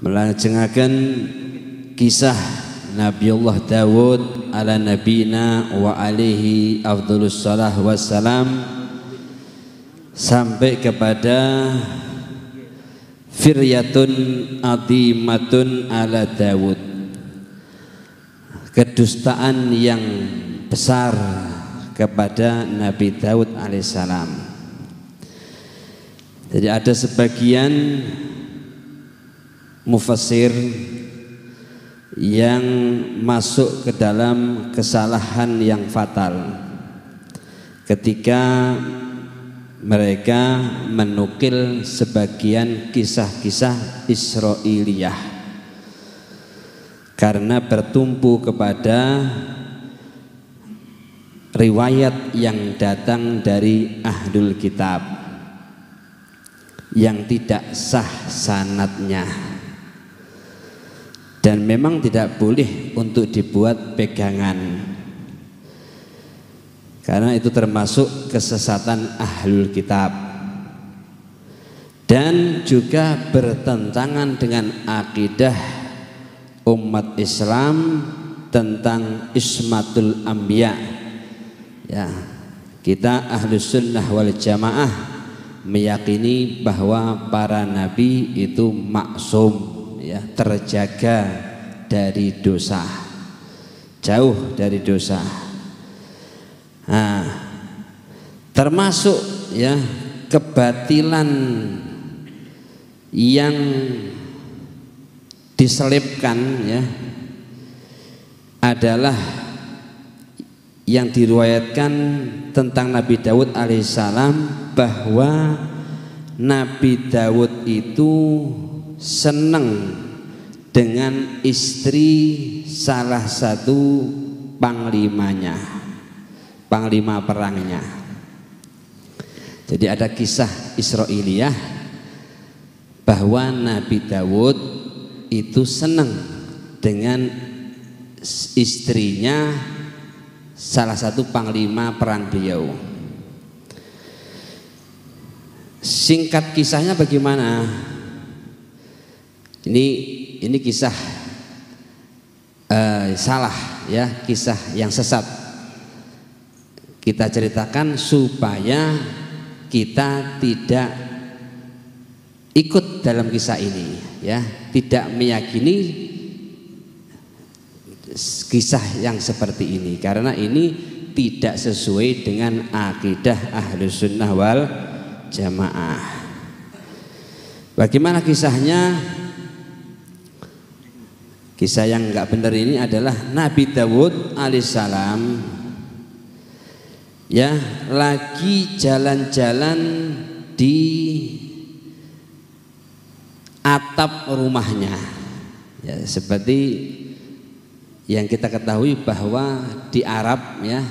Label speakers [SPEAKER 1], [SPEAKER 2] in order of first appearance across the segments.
[SPEAKER 1] melajengaken kisah Nabiullah Dawud ala nabina wa alaihi afdhalus salah wassalam sampai kepada firyatun adimatun ala Dawud, kedustaan yang besar kepada Nabi Daud alaihissalam. Jadi ada sebagian mufassir yang masuk ke dalam kesalahan yang fatal ketika mereka menukil sebagian kisah-kisah Israiliyah karena bertumpu kepada riwayat yang datang dari ahlul kitab yang tidak sah sanadnya, dan memang tidak boleh untuk dibuat pegangan karena itu termasuk kesesatan ahlul kitab dan juga bertentangan dengan akidah umat Islam tentang ismatul anbiya. Ya, kita ahlus sunnah wal jamaah meyakini bahwa para nabi itu maksum, ya, terjaga dari dosa, jauh dari dosa. Nah, termasuk ya kebatilan yang diselipkan ya adalah yang diriwayatkan tentang Nabi Daud alaihissalam bahwa Nabi Daud itu senang dengan istri salah satu panglimanya, panglima perangnya. Jadi ada kisah Israiliyah bahwa Nabi Daud itu senang dengan istrinya salah satu panglima perang beliau. Singkat kisahnya bagaimana? Ini kisah salah ya, kisah yang sesat. Kita ceritakan supaya kita tidak ikut dalam kisah ini ya, tidak meyakini kisah yang seperti ini karena ini tidak sesuai dengan akidah ahlus sunnah wal jamaah. Bagaimana kisahnya? Kisah yang enggak benar ini adalah Nabi Daud alaihissalam ya lagi jalan-jalan di atap rumahnya ya, seperti yang kita ketahui bahwa di Arab ya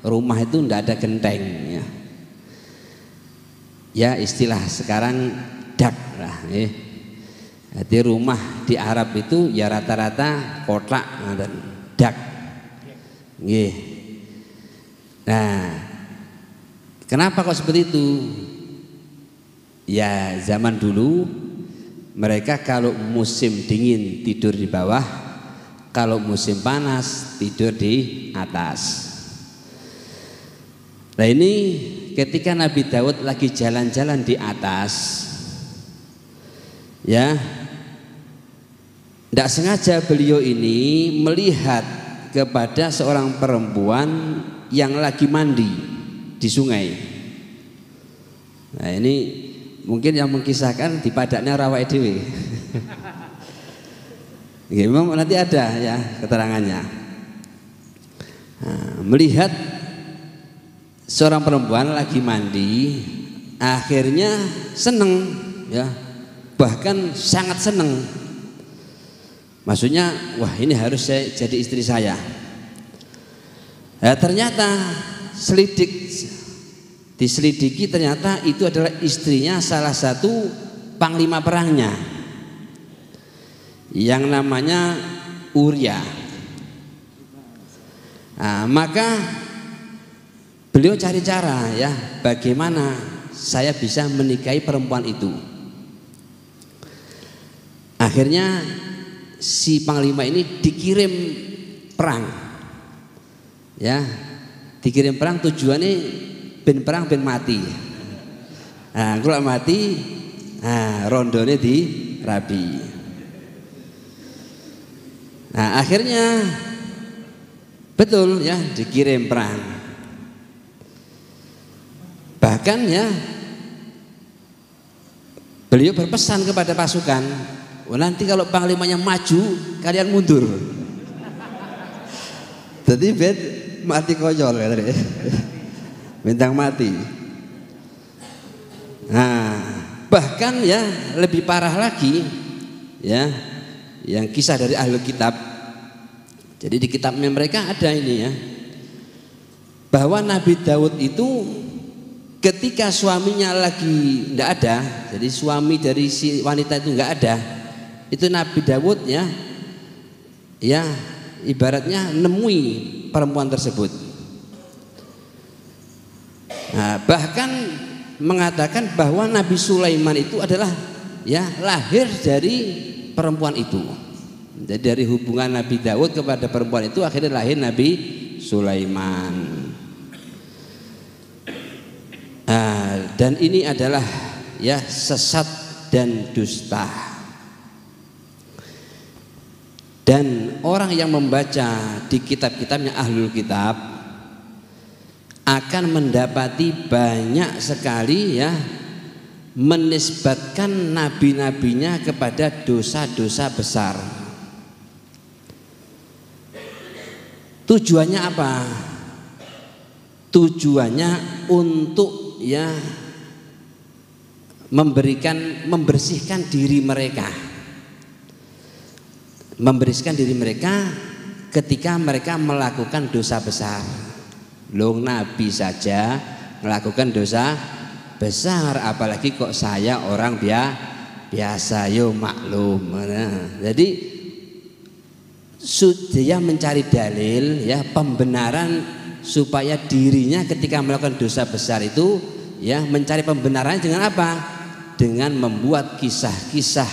[SPEAKER 1] rumah itu tidak ada genteng ya. Ya istilah sekarang dak lah ya. Jadi rumah di Arab itu ya rata-rata kotak dan dak. Nggih. Nah, kenapa kok seperti itu? Ya zaman dulu mereka kalau musim dingin tidur di bawah, kalau musim panas tidur di atas. Nah ini ketika Nabi Daud lagi jalan-jalan di atas, ya, tidak sengaja beliau ini melihat kepada seorang perempuan yang lagi mandi di sungai. Nah ini mungkin yang mengkisahkan di padaknya Rawai Dewi. Memang nanti ada ya keterangannya. Nah, melihat seorang perempuan lagi mandi, akhirnya seneng ya, bahkan sangat seneng. Maksudnya, wah ini harus saya jadi istri saya. Nah, ternyata diselidiki ternyata itu adalah istrinya salah satu panglima perangnya yang namanya Uria. Nah, maka beliau cari cara ya, bagaimana saya bisa menikahi perempuan itu. Akhirnya si panglima ini dikirim perang, ya, dikirim perang tujuannya ben perang ben mati. Nah, kalau mati, nah, rondone di rabi. Nah, akhirnya betul ya dikirim perang. Bahkan ya beliau berpesan kepada pasukan, nanti kalau panglimanya maju kalian mundur. Jadi ben mati koyol ya tadi. Bintang mati. Nah, bahkan ya lebih parah lagi ya, yang kisah dari ahli kitab. Jadi di kitabnya mereka ada ini ya, bahwa Nabi Daud itu ketika suaminya lagi tidak ada, jadi suami dari si wanita itu nggak ada, itu Nabi Daud ya, ya ibaratnya nemui perempuan tersebut. Nah, bahkan mengatakan bahwa Nabi Sulaiman itu adalah ya lahir dari perempuan itu. Jadi dari hubungan Nabi Daud kepada perempuan itu akhirnya lahir Nabi Sulaiman. Dan ini adalah ya sesat dan dusta. Dan orang yang membaca di kitab-kitabnya Ahlul Kitab akan mendapati banyak sekali ya menisbatkan nabi-nabinya kepada dosa-dosa besar. Tujuannya apa? Tujuannya untuk ya membersihkan diri mereka. Membersihkan diri mereka ketika mereka melakukan dosa besar. Loh, Nabi saja melakukan dosa besar, apalagi kok saya orang biasa, yo maklum. Nah, jadi dia mencari dalil ya pembenaran supaya dirinya ketika melakukan dosa besar itu ya mencari pembenarannya dengan apa? Dengan membuat kisah-kisah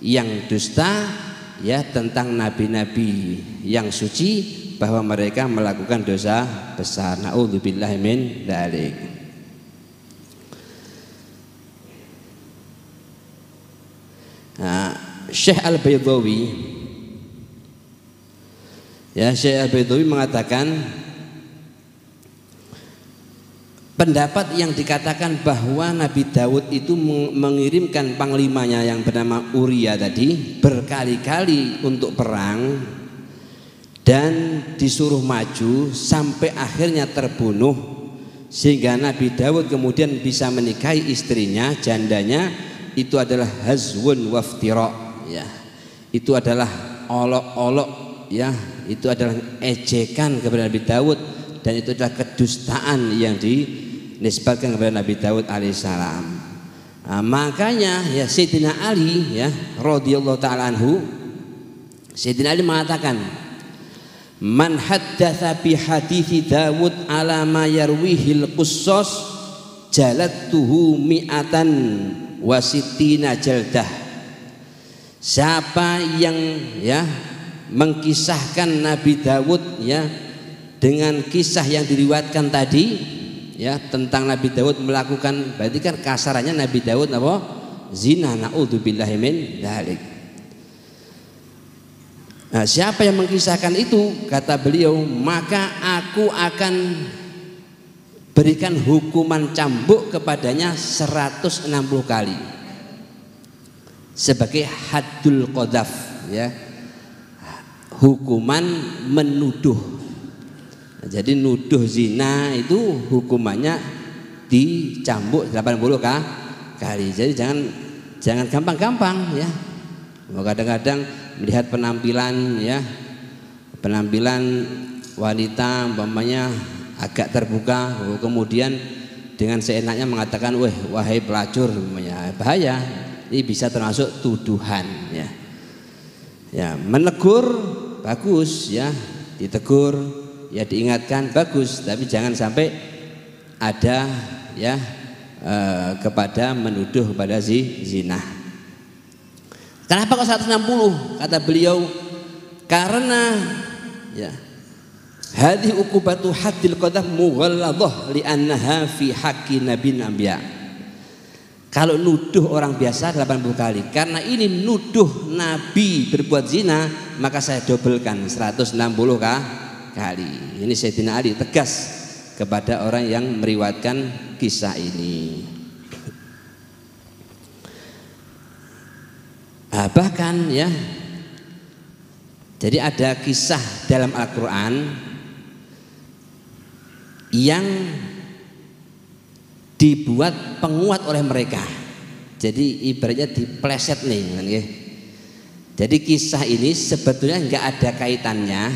[SPEAKER 1] yang dusta ya tentang nabi-nabi yang suci bahwa mereka melakukan dosa besar. Na'udzubillahi min dzalik. Nah, Syekh Al-Baydawi ya, Syekh Al-Baydawi mengatakan pendapat yang dikatakan bahwa Nabi Daud itu mengirimkan panglimanya yang bernama Uria tadi berkali-kali untuk perang dan disuruh maju sampai akhirnya terbunuh, sehingga Nabi Daud kemudian bisa menikahi istrinya jandanya, itu adalah hazwun waftira ya, itu adalah olok-olok ya, itu adalah ejekan kepada Nabi Daud dan itu adalah kedustaan yang dinisbatkan kepada Nabi Daud alaihissalam. Nah, makanya ya Sayyidina Ali ya radhiyallahu taala anhu, Sayyidina Ali mengatakan, man haddatsa bi hadithi Dawud ala ma yarwihil qussas jalattuhu mi'atan wasittina jaldah. Siapa yang ya mengkisahkan Nabi Dawud ya dengan kisah yang diriwayatkan tadi ya tentang Nabi Dawud melakukan, berarti kan kasarannya Nabi Dawud apa? Zina, naudzubillahi min dzalik. Nah, siapa yang mengkisahkan itu, kata beliau, maka aku akan berikan hukuman cambuk kepadanya 160 kali sebagai haddul qadhaf ya, hukuman menuduh. Nah, jadi nuduh zina itu hukumannya dicambuk 80 kali. Jadi jangan gampang-gampang ya. Kadang-kadang melihat penampilan ya, penampilan wanita umpamanya agak terbuka, kemudian dengan seenaknya mengatakan wahai pelacur, bahaya. Ini bisa termasuk tuduhan ya. Ya, menegur bagus ya, ditegur ya, diingatkan bagus, tapi jangan sampai ada ya kepada menuduh pada zina. Kenapa kok 160? Kata beliau, karena ya hadhi uqubatu haddil qadhaf mughalladhah li'annaha fi haqqi nabiyyin anbiya. Kalau nuduh orang biasa 80 kali, karena ini nuduh nabi berbuat zina, maka saya dobelkan 160 kali. Ini Sayyidina Ali tegas kepada orang yang meriwayatkan kisah ini. Bahkan ya, jadi ada kisah dalam Al-Quran yang dibuat penguat oleh mereka. Jadi ibaratnya dipleset nih, ya. Jadi kisah ini sebetulnya nggak ada kaitannya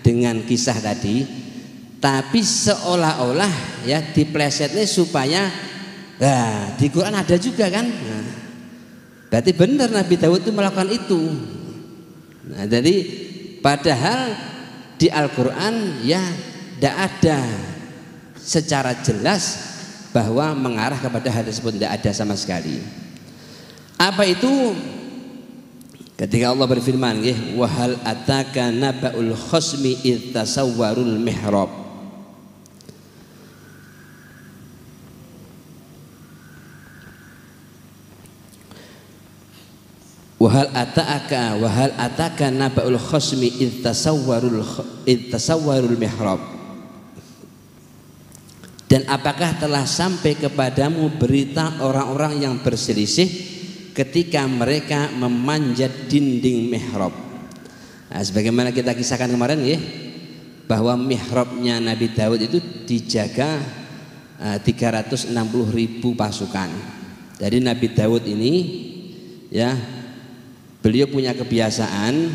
[SPEAKER 1] dengan kisah tadi, tapi seolah-olah ya diplesetnya supaya, nah, di Quran ada juga kan. Nah, berarti benar Nabi Daud itu melakukan itu. Nah, jadi padahal di Al-Quran ya tidak ada secara jelas bahwa mengarah kepada hal tersebut, tidak ada sama sekali. Apa itu? Ketika Allah berfirman, wa hal ataka naba'ul khasmi id tasawwarul mihrab. Wahal ataka naba'ul khasmi id tasawwarul mihrab. Dan apakah telah sampai kepadamu berita orang-orang yang berselisih ketika mereka memanjat dinding mihrab? Nah, sebagaimana kita kisahkan kemarin ya, bahwa mihrabnya Nabi Daud itu dijaga 360.000 pasukan. Jadi Nabi Daud ini ya, beliau punya kebiasaan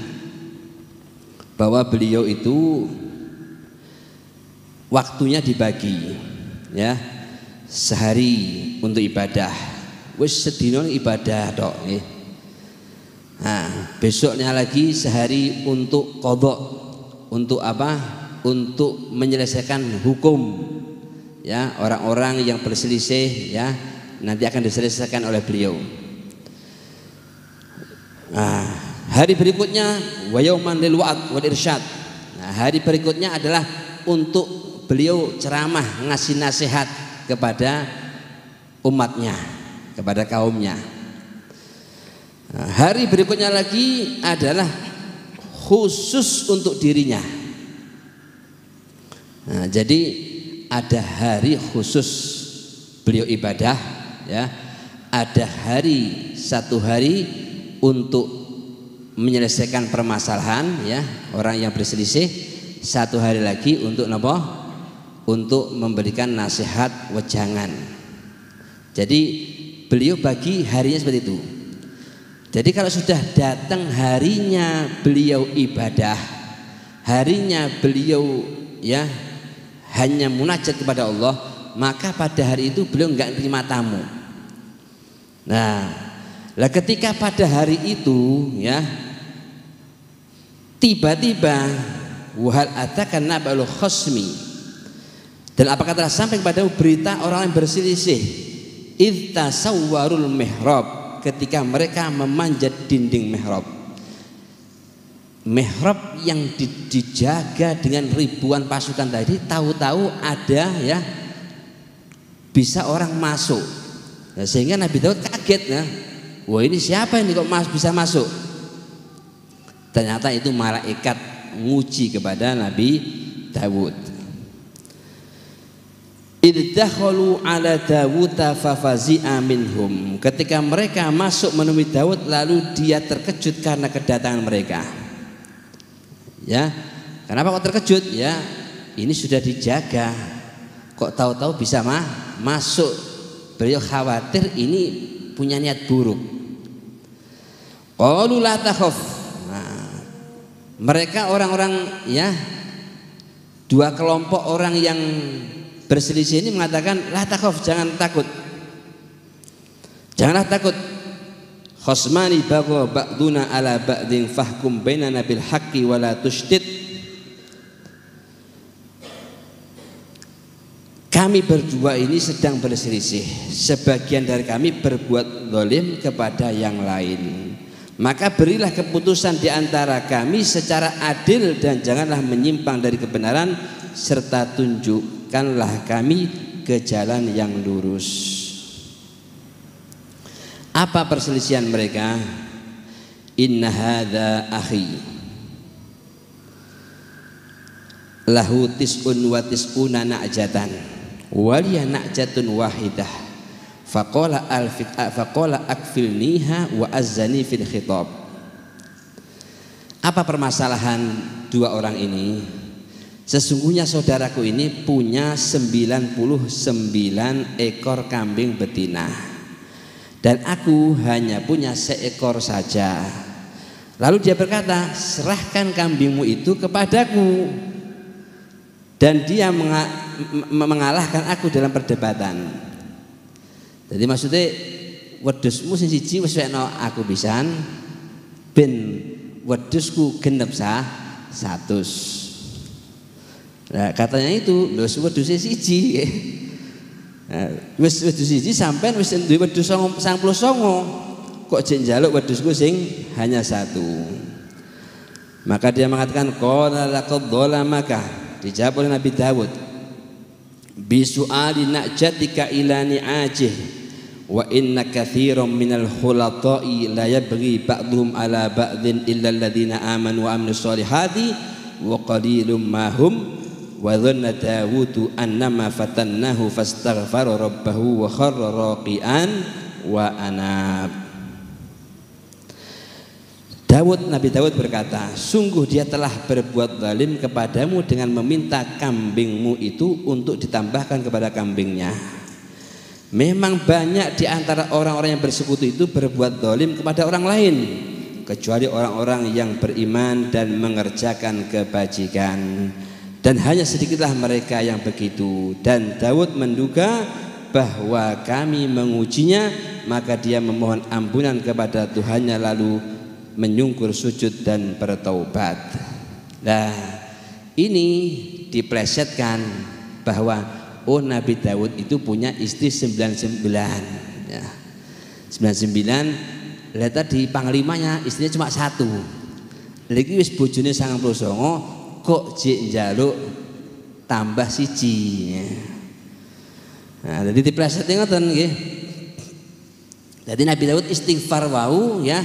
[SPEAKER 1] bahwa beliau itu waktunya dibagi ya, sehari untuk ibadah, wis sedino ibadah tok nggih. Nah, besoknya lagi sehari untuk qadha, untuk apa? Untuk menyelesaikan hukum ya, orang-orang yang berselisih ya, nanti akan diselesaikan oleh beliau. Nah, hari berikutnya wa yauman lil wa'd wal irsyad. Nah, hari berikutnya adalah untuk beliau ceramah, ngasih nasihat kepada umatnya, kepada kaumnya. Nah, hari berikutnya lagi adalah khusus untuk dirinya. Nah, jadi ada hari khusus beliau ibadah ya, ada hari, satu hari untuk menyelesaikan permasalahan ya, orang yang berselisih, satu hari lagi untuk apa? Untuk memberikan nasihat wejangan. Jadi beliau bagi harinya seperti itu. Jadi kalau sudah datang harinya beliau ibadah, harinya beliau ya hanya munajat kepada Allah, maka pada hari itu beliau enggak terima tamu. Nah, lah ketika pada hari itu ya tiba-tiba wahal atakan naba'ul khasmi, dan apakah telah sampai kepada berita orang yang berselisih id tasawwarul mihrab, ketika mereka memanjat dinding mihrab. Mihrab yang dijaga dengan ribuan pasukan tadi, tahu-tahu ada ya bisa orang masuk. Nah, sehingga Nabi Daud kaget ya, wah ini siapa ini kok bisa masuk? Ternyata itu malaikat nguji kepada Nabi Daud. Iddakhalu ala Dawuda fafazi'a minhum. Ketika mereka masuk menemui Daud, lalu dia terkejut karena kedatangan mereka. Ya, kenapa kok terkejut? Ya, ini sudah dijaga, kok tahu-tahu bisa masuk. Beliau khawatir ini punya niat buruk. Qalu la takhaf. Nah, mereka orang-orang ya, dua kelompok orang yang berselisih ini mengatakan la takhaf, jangan takut, janganlah takut. Khosmani bagha ba'duna ala ba'din fahkum bainana bil haqqi wa la tushtid. Kami berdua ini sedang berselisih, sebagian dari kami berbuat zalim kepada yang lain, Maka berilah keputusan di antara kami secara adil dan janganlah menyimpang dari kebenaran, serta tunjukkanlah kami ke jalan yang lurus. Apa perselisihan mereka? Inna hadza akhi lahu tis'un wa tis'una na'jatan waliya na'jatun wahidah faqala akfilniha wa azzani fil khitab. Apa permasalahan dua orang ini? Sesungguhnya saudaraku ini punya 99 ekor kambing betina dan aku hanya punya seekor saja. Lalu dia berkata, serahkan kambingmu itu kepadaku. Dan dia mengalahkan aku dalam perdebatan. Jadi maksudnya wedhusmu sing siji wis wekno aku pisan ben wedhusku genep 100. Nah, katanya itu lho wedhuse siji. Wis wedhus siji sampean wis duwe wedhus 99. Kok jek njaluk wedhusku sing hanya 1. Maka dia mengatakan qala laqad dhalamaka. Dijawab oleh Nabi Dawud, bisu'ali na'jatika ila ni'ajih wa inna katsiran minal khulata'i la yabghi ba'dhum ala ba'dhin illa alladhina amanu wa amilus solihati wa qalilum ma hum wa dhanna Dawudu annama fatannahu fastaghfara rabbahu wa kharra raqi'an wa anab. Nabi Dawud berkata, sungguh dia telah berbuat zalim kepadamu dengan meminta kambingmu itu untuk ditambahkan kepada kambingnya. Memang banyak di antara orang-orang yang bersekutu itu berbuat zalim kepada orang lain, kecuali orang-orang yang beriman dan mengerjakan kebajikan. Dan hanya sedikitlah mereka yang begitu. Dan Dawud menduga bahwa kami mengujinya, maka dia memohon ampunan kepada Tuhannya lalu menyungkur sujud dan bertaubat. Nah, ini diplesetkan bahwa oh Nabi Dawud itu punya istri 99 ya. 99 lihat tadi panglimanya istrinya cuma 1. Lagi wis bojone 99 kok jek njaluk tambah siji ya. Nah, jadi dipleset ngoten nggih. Jadi Nabi Dawud istighfar wau ya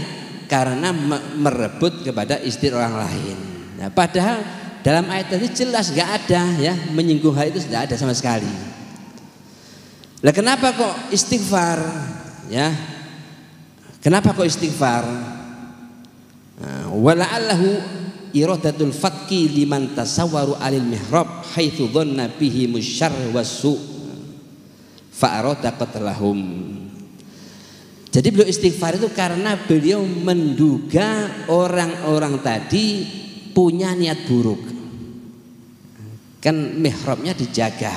[SPEAKER 1] karena merebut kepada istri orang lain. Nah, padahal dalam ayat ini jelas nggak ada ya menyinggung hal itu, tidak ada sama sekali. Lah kenapa kok istighfar ya? Kenapa kok istighfar? Wala'allahu iradatul fatki liman tasawwaru alil mihrab haitsu dhanna bihi musyarr wasu fa arada qatlahum. Jadi beliau istighfar itu karena beliau menduga orang-orang tadi punya niat buruk. Kan mihrabnya dijaga.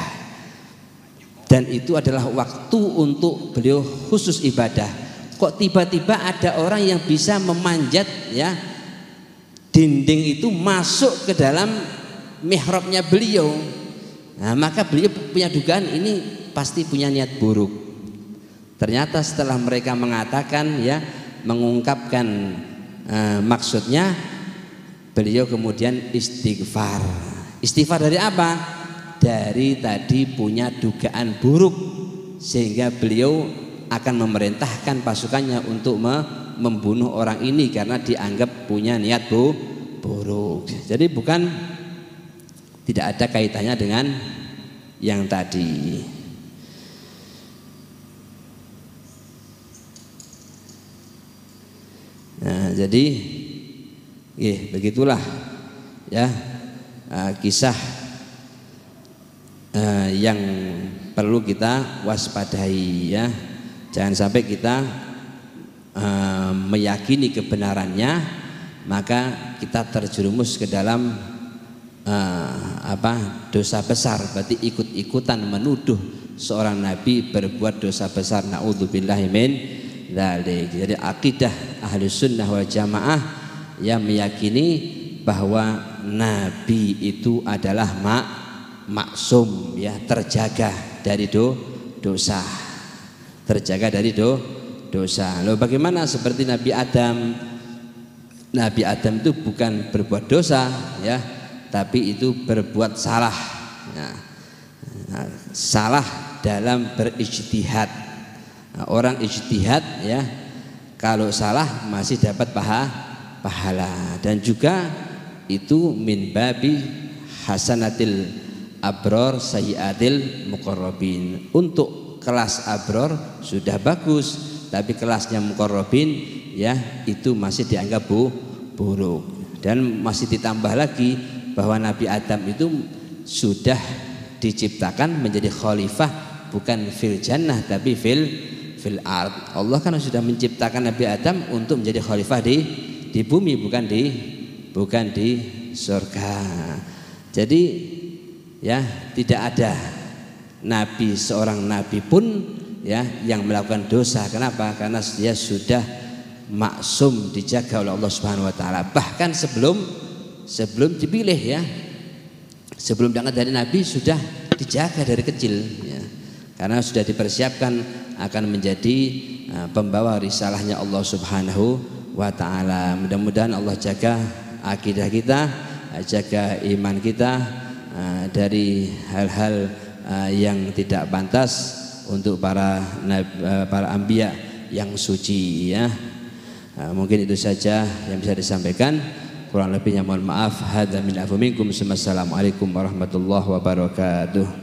[SPEAKER 1] Dan itu adalah waktu untuk beliau khusus ibadah. Kok tiba-tiba ada orang yang bisa memanjat ya dinding itu masuk ke dalam mihrabnya beliau. Nah, maka beliau punya dugaan ini pasti punya niat buruk. Ternyata setelah mereka mengatakan ya mengungkapkan maksudnya, beliau kemudian istighfar. Istighfar dari apa? Dari tadi punya dugaan buruk sehingga beliau akan memerintahkan pasukannya untuk membunuh orang ini karena dianggap punya niat buruk. Jadi bukan, tidak ada kaitannya dengan yang tadi. Nah, jadi begitulah ya kisah yang perlu kita waspadai ya. Jangan sampai kita meyakini kebenarannya maka kita terjerumus ke dalam dosa besar, berarti ikut-ikutan menuduh seorang nabi berbuat dosa besar. Naudzubillahi min dzalik. Jadi akidah Ahlus Sunnah wal Jamaah yang meyakini bahwa nabi itu adalah maksum ya, terjaga dari dosa. Terjaga dari dosa. Lalu bagaimana seperti Nabi Adam Nabi Adam itu bukan berbuat dosa ya, tapi itu berbuat salah ya. Salah dalam berijtihad. Orang ijtihad ya, kalau salah masih dapat pahala, dan juga itu min babi hasanatil abror sayyiatil muqarrabin. Untuk kelas abror sudah bagus, tapi kelasnya muqarrabin ya itu masih dianggap buruk. Dan masih ditambah lagi bahwa Nabi Adam itu sudah diciptakan menjadi khalifah, bukan fil jannah tapi fil ard. Allah kan sudah menciptakan Nabi Adam untuk menjadi khalifah di bumi, bukan di surga. Jadi ya tidak ada nabi, seorang nabi pun ya yang melakukan dosa. Kenapa? Karena dia sudah maksum, dijaga oleh Allah Subhanahu wa taala. Bahkan sebelum dipilih ya, sebelum diangkat dari nabi sudah dijaga dari kecil ya. Karena sudah dipersiapkan akan menjadi pembawa risalahnya Allah Subhanahu wa taala. Mudah-mudahan Allah jaga akidah kita, jaga iman kita dari hal-hal yang tidak pantas untuk para anbiya yang suci ya. Mungkin itu saja yang bisa disampaikan. Kurang lebihnya mohon maaf. Hadza min afu minkum. Assalamualaikum warahmatullahi wabarakatuh.